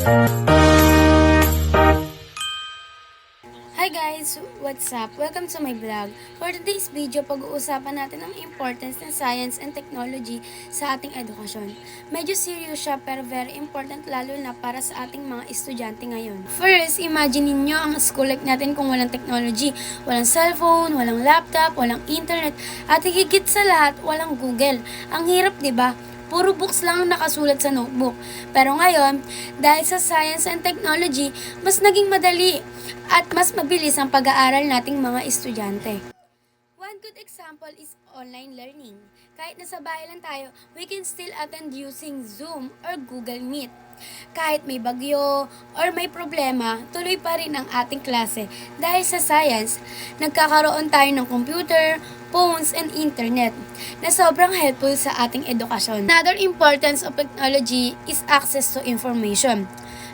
Hi guys! What's up? Welcome to my vlog. For today's video, pag-uusapan natin ang importance ng science and technology sa ating edukasyon. Medyo serious siya pero very important lalo na para sa ating mga estudyante ngayon. First, imagine niyo ang school life natin kung walang technology. Walang cellphone, walang laptop, walang internet, at higit sa lahat, walang Google. Ang hirap, 'di ba? Puro books lang ang nakasulat sa notebook. Pero ngayon, dahil sa science and technology, mas naging madali at mas mabilis ang pag-aaral nating mga estudyante. One good example is online learning. Kahit nasa bahay lang tayo, we can still attend using Zoom or Google Meet. Kahit may bagyo or may problema, tuloy pa rin ang ating klase. Dahil sa science, nagkakaroon tayo ng computer, phones, and internet na sobrang helpful sa ating edukasyon. Another importance of technology is access to information.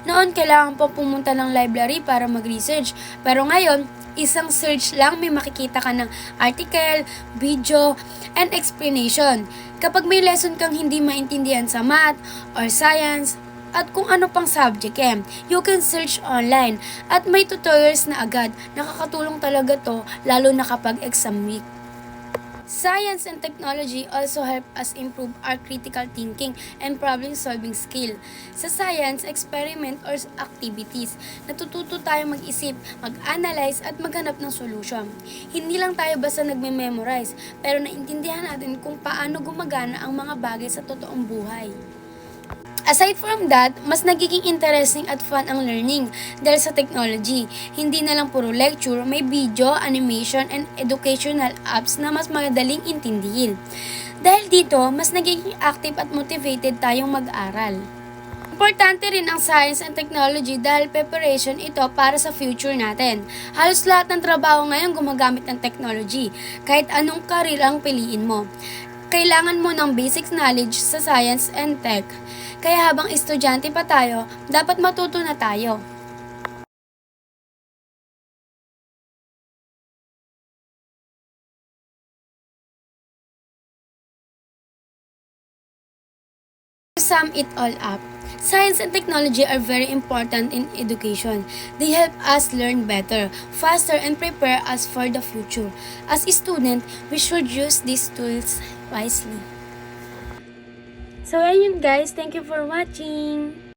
Noon, kailangan pa pumunta ng library para mag-research. Pero ngayon, isang search lang may makikita ka ng article, video, and explanation. Kapag may lesson kang hindi maintindihan sa math or science, at kung ano pang subject you can search online at may tutorials na agad. Nakakatulong talaga to lalo na kapag exam week. Science and technology also help us improve our critical thinking and problem-solving skill. Sa science, experiment or activities, natututo tayong mag-isip, mag-analyze at maghanap ng solution. Hindi lang tayo basta nagme-memorize, pero naintindihan natin kung paano gumagana ang mga bagay sa totoong buhay. Aside from that, mas nagiging interesting at fun ang learning dahil sa technology. Hindi na lang puro lecture, may video, animation, and educational apps na mas madaling intindihin. Dahil dito, mas nagiging active at motivated tayong mag-aral. Importante rin ang science and technology dahil preparation ito para sa future natin. Halos lahat ng trabaho ngayon gumagamit ng technology, kahit anong career ang piliin mo. Kailangan mo ng basic knowledge sa science and tech. Kaya habang estudyante pa tayo, dapat matuto na tayo. To sum it all up, science and technology are very important in education. They help us learn better, faster, and prepare us for the future. As a student, we should use these tools wisely. So, ayun guys. Thank you for watching.